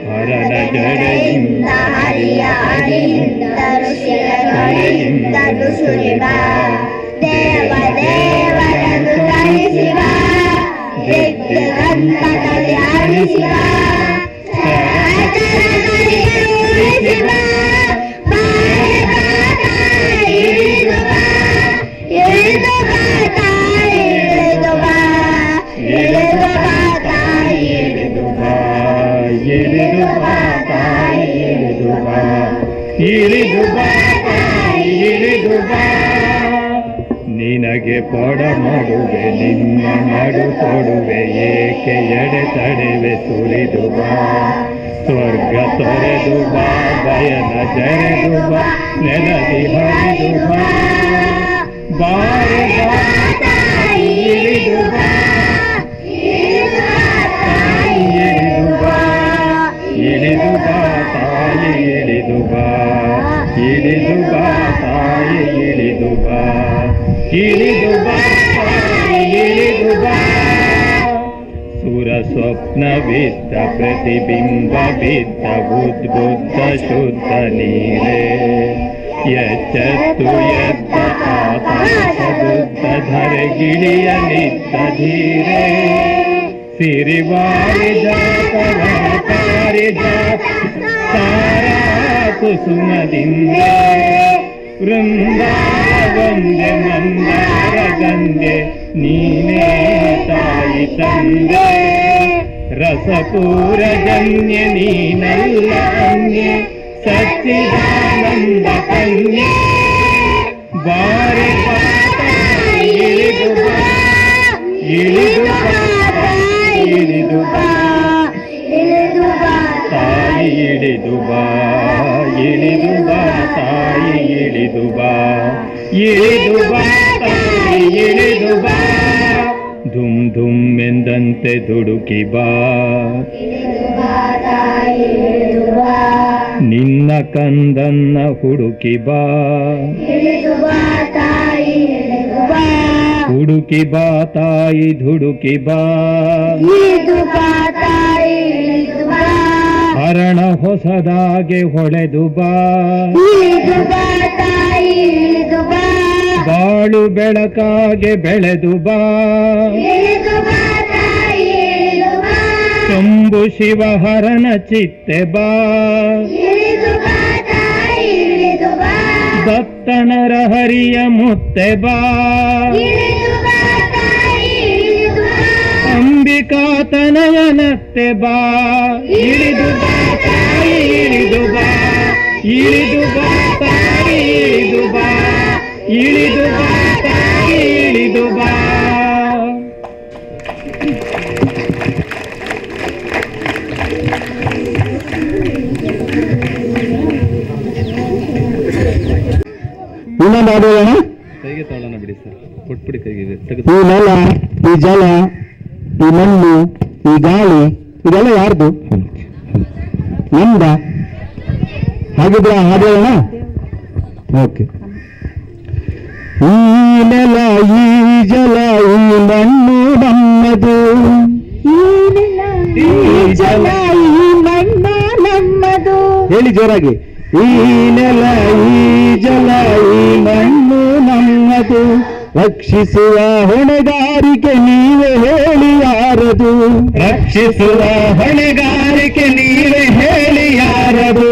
ಹರನ ಜಡೆಯಿಂದ ಹರಿಯ ಅಡಿಯಿಂದ ಋಷಿಯ ತೊಡೆಯಿಂದಲೂ ಸುರಿವ ದೇವ ದೇವರನ್ನು ತರಿಸಿವ ದಿಗ್ಗಂತದಲ್ಲಿ ಆಡಿಸಿವ ಉಳಿಸಿವ ನಿನಗೆ ಪೊಡ ಮಾಡುವೆ ನಿನ್ನ ನಡು ಕೊಡುವೆ ಏಕೆ ಎಡೆ ತಡೆವೆ ಸುರಿದು ಬಾ ಸ್ವರ್ಗ ತೊರೆದು ಬಾ ಬಯನ ಜರೆದು ಬಾ ನೆಲದಿ ಹರಿದು ಬಾ ಬಾರೆ ಇಳಿದು ಬಾ ಇಳಿದು ಬಾ ತಾಯಿ ಇಳಿದು ಬಾ ಇಳಿದು ಬಾ ತಾಯಿ ಇಳಿದು ಬಾ ಇಳಿದು ಬಾ ತಾಯಿ ಇಳಿದು ಬಾ ಸುರ ಸ್ವಪ್ನವಿದ್ದ ಪ್ರತಿಬಿಂಬ ಬಿದ್ದ ಉದ್ಬುದ್ಧ ಶುದ್ಧ ನೀರೇ ಎಚ್ಚೆತ್ತು ಎದ್ದ ಆಕಾಶ ಬುದ್ಧ ಧರೆಗಿಳಿಯ ನಿದ್ದ ಧೀರೆ ಸಿರಿವಾರಿ ಜಾತವಾರಿ ಜಾತ ತಾರಾ ಕುಸುಮದಿಂದ ವೃಂದಾವಂದೆ ಮಂದಾರ ಗಂಗೆ ನೀನೇ ತಾಯಿ ತಂದೆ ರಸಪೂರ ಜನ್ಯ ನೀನಲ್ಲ ಅನ್ಯೆ ಸಚ್ಚಿದಾನಂದ ಕನ್ಯೆ ಬಾರಿ ಇಳಿದು ಬಾ ಇಳಿದು ಬಾ ಇಳಿದು ಬಾ ತಾಯಿ ಇಳಿದು ಬಾ ಇಳಿದು ಬಾ ತಾಯಿ ಇಳಿದು ಬಾ ಇಳಿದು ಬಾ ತಾಯಿ ಇಳಿದು ಬಾ ಧುಮ್ ಧುಮ್ ಎಂದಂತೆ ದುಡುಕಿ ಬಾ ನಿನ್ನ ಕಂದನ್ನ ಹುಡುಕಿ ಬಾ ಹುಡುಕಿ ಬಾ ತಾಯಿ ಧುಡುಕಿ ಬಾ ಹರಣ ಹೊಸದಾಗೆ ಹೊಳೆದು ಬಾ ಬಾಳು ಬೆಳಕಾಗೆ ಬೆಳೆದು ಬಾ ಶಂಭು ಶಿವ ಹರನ ಚಿತ್ತೆ ಬಾ ದತ್ತನರ ಹರಿಯ ಮುತ್ತೆ ಬಾ ಅಂಬಿಕಾ ತನಯನತ್ತೆ ಬಾ ಇಳಿದು ಬಾ ತಾಯಿ ಇಳಿದು ಬಾ ಇಳಿದು ಬಾ ತಾಯಿ ಇಳಿದು ಬಾ ಇಳಿದು ಬಾ ತಾಯಿ ಇಳಿದು ಬಾ ಇನ್ನೊಂದು ಆಡೋಣ ಕೈಗೆ ತಾಳನ ಬಿಡಿ ಸರ್ ಕೊಟ್ಬಿಡಿ ಕೈಗೆ ಈ ನೆಲ ಈ ಜಲ ಈ ಮಣ್ಣು ಈ ಗಾಳಿ ಇದೆಲ್ಲ ಯಾರ್ದು ನಮ್ದ ಹಾಗಿದ್ರೆ ಹಾಡೋಣ ಓಕೆ ಈ ನೆಲ ಈ ಜಲ ಈ ಮಣ್ಣು ನಮ್ಮದು ಈ ಜಲ ಈ ಮಣ್ಣು ನಮ್ಮದು ಹೇಳಿ ಜೋರಾಗಿ ಈ ನೆಲ ಈ ಜಲ ಈ ಮಣ್ಣು ನಮ್ಮದು ರಕ್ಷಿಸುವ ಹೊಣೆಗಾರಿಕೆ ನೀವೇ ಹೇಳಿ ಯಾರದು ರಕ್ಷಿಸುವ ಹೊಣೆಗಾರಿಕೆ ನೀವೇ ಹೇಳಿ ಯಾರದು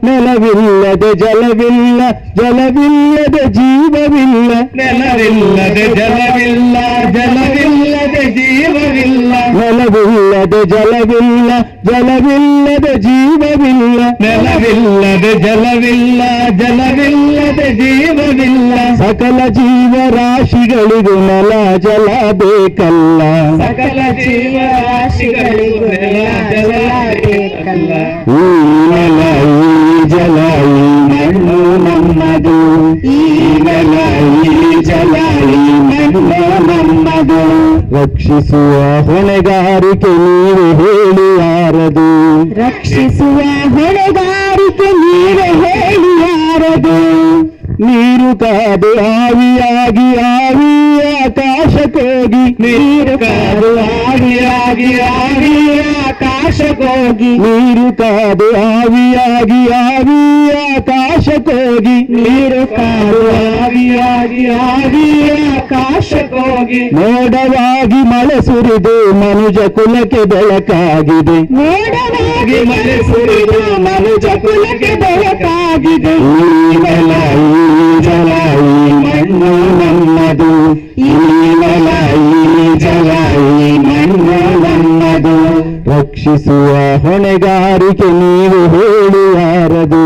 ನೆಲವಿಲ್ಲದೆ ಜಲವಿಲ್ಲ ಜಲವಿಲ್ಲದೆ ಜೀವವಿಲ್ಲ ನೆಲವಿಲ್ಲದೆ ಜಲವಿಲ್ಲ ಜಲವಿಲ್ಲದೆ ಜೀವವಿಲ್ಲ ನೆಲವಿಲ್ಲದೆ ಜಲವಿಲ್ಲ ಜಲವಿಲ್ಲದೆ ಜೀವವಿಲ್ಲ ನೆಲವಿಲ್ಲದೆ ಜಲವಿಲ್ಲ ಜಲವಿಲ್ಲದೆ ಜೀವವಿಲ್ಲ ಸಕಲ ಜೀವರಾಶಿಗಳಿಗೂ ನೆಲ ಜಲ ಬೇಕಲ್ಲ ಸಕಲ ಜೀವರಾಶಿಗಳಿಗೂ ನೆಲ ಜಲ ಬೇಕಲ್ಲ ಈ ನೆಲ ಈ ಜಲ ಈ ಮಣ್ಣು ನಮ್ಮದು ಈ ನೆಲ ಈ ಜಲ ಈ ಮಣ್ಣು ನಮ್ಮದು ರಕ್ಷಿಸುವ ಹೊಣೆಗಾರಿಕೆ ನೀವೇ ಹೇಳಿ ಯಾರದು ರಕ್ಷಿಸುವ ಹೊಣೆಗಾರಿಕೆ ನೀವೇ ಹೇಳಿ ಯಾರದು ನೀರು ಕಾದು ಆವಿಯಾಗಿ ಆವಿ ಆಕಾಶಕ್ಕೋಗಿ ನೀರು ನೀರು ಕಾದು ಆವಿಯಾಗಿ ಆವಿ ಆಕಾಶಕ್ಕೋಗಿ ನೀರು ಕಾದು ಆವಿಯಾಗಿ ಆವಿ ಆಕಾಶಕ್ಕೋಗಿ ನೀರು ಕಾದು ಆವಿಯಾಗಿ ಆವಿ ಆಕಾಶಕ್ಕೋಗಿ ಮೋಡವಾಗಿ ಮಳೆ ಸುರಿದು ಮನುಜ ಕುಲಕ್ಕೆ ಬೆಳಕಾಗಿದೆ ಮೋಡವಾಗಿ ಮಳೆ ಸುರಿದು ಮನುಜ ಕುಲಕ್ಕೆ ಬೆಳಕಾಗಿದೆ ಈ ನೆಲ ಈ ಜಲ ಈ ಮಣ್ಣು ನಮ್ಮದು ಈ ನೆಲ ಈ ಜಲ ಈ ಮಣ್ಣು ನಮ್ಮದು ರಕ್ಷಿಸುವ ಹೊಣೆಗಾರಿಕೆ ನೀವು ಹೇಳಿ ಯಾರದು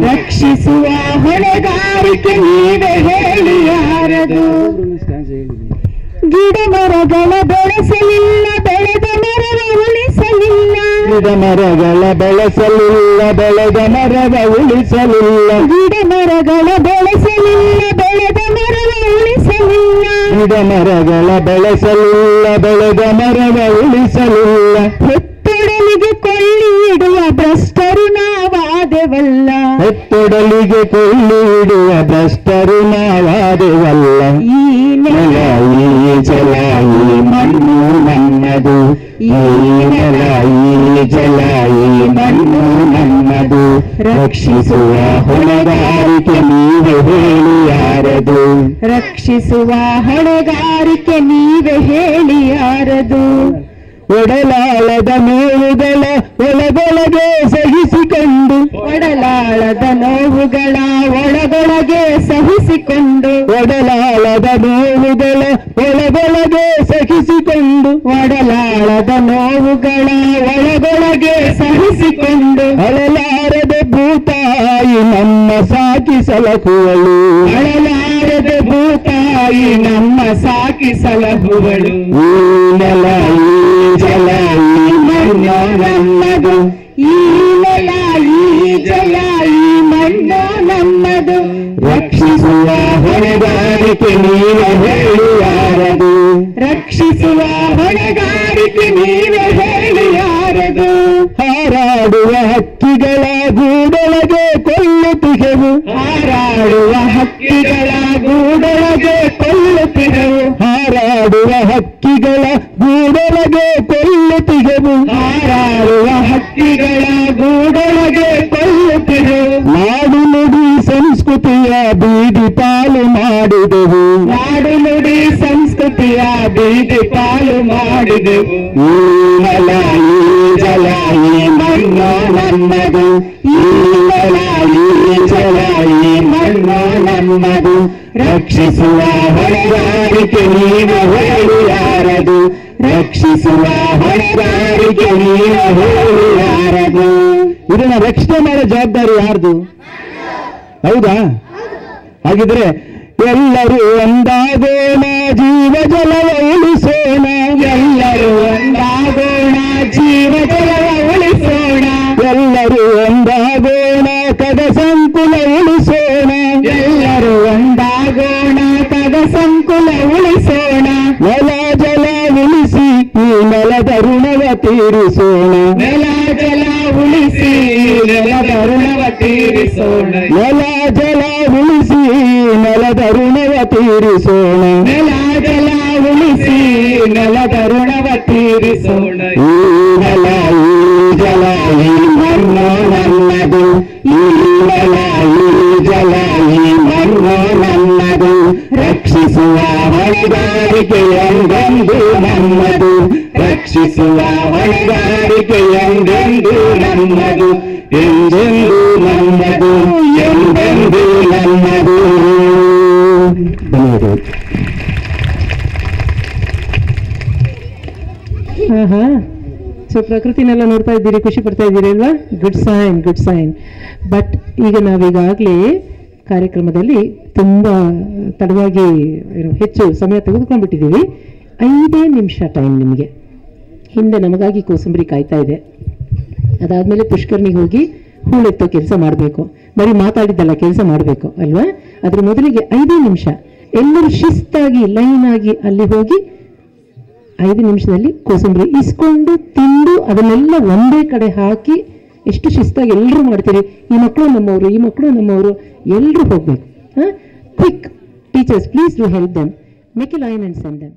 ರಕ್ಷಿಸುವ ಹೊಣೆಗಾರಿಕೆ ನೀವೇ ಹೇಳಿ ಯಾರದು ಗಿಡ ಮರಗಳ ಬೆಳೆಸಲಿಲ್ಲ ಬೆಳೆದ ಮರವ ಉಳಿಸಲಿಲ್ಲ ಗಿಡ ಮರಗಳ ಬೆಳೆಸಲಿಲ್ಲ ಬೆಳೆದ ಮರವ ಉಳಿಸಲಿಲ್ಲ ಗಿಡ ಮರಗಳ ಬೆಳೆಸಲಿಲ್ಲ ಬೆಳೆದ ಮರವ ಉಳಿಸಲಿಲ್ಲ ಗಿಡ ಮರಗಳ ಬೆಳೆಸಲಿಲ್ಲ ಬೆಳೆದ ಮರವ ಉಳಿಸಲಿಲ್ಲ ಹೆತ್ತೊಡಲಿಗೆ ಕೊಳ್ಳಿ ಇಡುವ ಭ್ರಷ್ಟರು ನಾವಾದೆವಲ್ಲ ಹೆತ್ತೊಡಲಿಗೆ ಕೊಳ್ಳಿ ಇಡುವ ಭ್ರಷ್ಟರು ನಾವಾದೆವಲ್ಲ ಈ ನೆಲ ಈ ಜಲ ಈ ಮಣ್ಣು ನಮ್ಮದು ಈ ನೆಲ ಈ ಜಲ ಈ ಮಣ್ಣು ನಮ್ಮದು ರಕ್ಷಿಸುವ ಹೊಣೆಗಾರಿಕೆ ನೀವೇ ಹೇಳಿ ಯಾರದು ರಕ್ಷಿಸುವ ಹೊಣೆಗಾರಿಕೆ ನೀವೇ ಹೇಳಿ ಯಾರದು ಒಡಲಾಳದ ನೋವುಗಳ ಒಳಗೊಳಗೆ ಸಹಿಸಿಕೊಂಡು ಒಡಲಾಳದ ನೋವುಗಳ ಒಳಗೊಳಗೆ ಸಹಿಸಿಕೊಂಡು ಒಡಲಾಳದ ನೋವುಗಳ ಒಳಗೊಳಗೆ ಸಹಿಸಿಕೊಂಡು ಒಡಲಾಳದ ನೋವುಗಳ ಒಳಗೊಳಗೆ ಸಹಿಸಿಕೊಂಡು ಅಳಲಾರದ ಭೂತಾಯಿ ನಮ್ಮ ಸಾಕಿ ಸಲಹುವಳು ಅಳಲಾರದ ಭೂತಾಯಿ ನಮ್ಮ ಸಾಕಿ ಸಲಹುವಳು ಈ ನೆಲ ಈ ಜಲ ಈ ಮಣ್ಣು ನಮ್ಮದು ಈ ನೆಲ ಈ ಜಲ ಈ ಮಣ್ಣು ನಮ್ಮದು ರಕ್ಷಿಸುವ ಹೊಣೆಗಾರಿಕೆ ನೀವೇ ಹೇಳಿ ಯಾರದು ರಕ್ಷಿಸುವ ಹೊಣೆಗಾರಿಕೆ ನೀವೇ ಹೇಳಿ ಯಾರದು ಹಾರಾಡುವ ಹಕ್ಕಿಗಳ ಗೂಡೊಳಗೆ ಕೊಲ್ಲುತ್ತಿಗೆವು ಹಾರಾಡುವ ಹಕ್ಕಿಗಳ ಗೂಡೊಳಗೆ ಕೊಲ್ಲುತ್ತಿಗೆವು ಹಾರಾಡುವ ಹಕ್ಕಿಗಳ ಗೂಡೊಳಗೆ ಕೊಲ್ಲುತ್ತಿಗೆವು ಹಾರಾಡುವ ಹಕ್ಕಿಗಳ ಗೂಡೊಳಗೆ ಕೊಲ್ಲುತ್ತಿಗೆವು ನಾಡು ನುಡಿ ಸಂಸ್ಕೃತಿಯ ಬೀದಿ ಪಾಲು ಮಾಡಿದೆವು ನಾಡು ನುಡಿ ಸಂಸ್ಕೃತಿಯ ಬೀದಿ ಪಾಲು ಮಾಡಿದೆವು ಈ ನೆಲ ಈ ಜಲ ಈ ಮಣ್ಣು ನಮ್ಮದು ಈ ನೆಲ ಈ ಜಲ ಈ ಮಣ್ಣು ನಮ್ಮದು ರಕ್ಷಿಸುವ ಹೊಣೆಗಾರಿಕೆ ನೀವೇ ಹೇಳಿ ಯಾರದು ರಕ್ಷಿಸುವ ಹೊಣೆಗಾರಿಕೆ ನೀವೇ ಹೇಳಿ ಯಾರದು ಇದನ್ನ ರಕ್ಷಣೆ ಮಾಡೋ ಜವಾಬ್ದಾರಿ ಯಾರ್ದು ಹೌದಾ ಹಾಗಿದ್ರೆ ಎಲ್ಲರೂ ಒಂದಾಗೋಣ ಜೀವ ಜಲವ ಉಳಿಸೋಣ ಎಲ್ಲರೂ ಒಂದಾಗೋಣ ಜೀವ ಜಲವ ಉಳಿಸೋಣ ಎಲ್ಲರೂ ಒಂದಾಗೋಣ ಕದ ಸಂಕುಲ ಉಳಿಸೋಣ ಎಲ್ಲರೂ ಒಂದಾಗೋಣ ಕದ ಸಂಕುಲ ಉಳಿಸೋಣ ನೆಲ ಜಲ ಉಳಿಸಿ ಈ ನೆಲದ ಋಣವ ತೀರಿಸೋಣ ನೆಲ ಜಲ ಉಳಿಸಿ ನೆಲದ ಋಣವ ತೀರಿಸೋಣ ನೆಲ ಜಲ ಉಳಿಸಿ ನೆಲದ ಋಣವ ತೀರಿಸೋಣ ನೆಲ ಜಲ ಉಳಿಸಿ ನೆಲದ ಋಣವ ತೀರಿಸೋಣ ಈ ನೆಲ ಈ ಜಲ ಈ ಮಣ್ಣು ನಮ್ಮದು ಈ ನೆಲ ಈ ಜಲ ಈ ಮಣ್ಣು ನಮ್ಮದು ರಕ್ಷಿಸುವ ಹೊಣೆಗಾರಿಕೆ ಎಂದೆಂದು ನಮ್ಮದು ರಕ್ಷಿಸುವ ಹೊಣೆಗಾರಿಕೆ ಎಂದೆಂದು ನಮ್ಮದು ಎಂದೆಂದು ನಮ್ಮದು ಎಂದೆಂದು ನಮ್ಮದು ಸೊ ಪ್ರಕೃತಿನೆಲ್ಲ ನೋಡ್ತಾ ಇದ್ದೀರಿ, ಖುಷಿ ಪಡ್ತಾ ಇದ್ದೀರಿ ಅಲ್ವಾ? Good sign, good sign. But ಈಗ ನಾವೀಗಾಗಲೇ ಕಾರ್ಯಕ್ರಮದಲ್ಲಿ ತುಂಬ ತಡವಾಗಿ ಹೆಚ್ಚು ಸಮಯ ತೆಗೆದುಕೊಂಡ್ಬಿಟ್ಟಿದ್ದೀವಿ. 5 ನಿಮಿಷ ಟೈಮ್ ನಿಮಗೆ. ಹಿಂದೆ ನಮಗಾಗಿ ಕೋಸಂಬರಿ ಕಾಯ್ತಾ ಇದೆ. ಅದಾದಮೇಲೆ ಪುಷ್ಕರ್ಣಿಗೆ ಹೋಗಿ ಹೂಳೆತ್ತೋ ಕೆಲಸ ಮಾಡಬೇಕು. ಬರೀ ಮಾತಾಡಿದ್ದಲ್ಲ, ಕೆಲಸ ಮಾಡಬೇಕು ಅಲ್ವಾ? ಅದ್ರ ಮೊದಲಿಗೆ 5 ನಿಮಿಷ ಎಲ್ಲರೂ ಶಿಸ್ತಾಗಿ ಲೈನಾಗಿ ಅಲ್ಲಿ ಹೋಗಿ 5 ನಿಮಿಷದಲ್ಲಿ ಕೋಸಂಬರಿ ಇಸ್ಕೊಂಡು ತಿಂದು ಅದನ್ನೆಲ್ಲ ಒಂದೇ ಕಡೆ ಹಾಕಿ ಎಷ್ಟು ಶಿಸ್ತಾಗಿ ಎಲ್ಲರೂ ಮಾಡ್ತೀರಿ. ಈ ಮಕ್ಕಳು ನಮ್ಮವರು, ಈ ಮಕ್ಕಳು ನಮ್ಮವರು, ಎಲ್ಲರೂ ಹೋಗ್ಬೇಕು. Quick teachers, please do help them. Make A line and send them.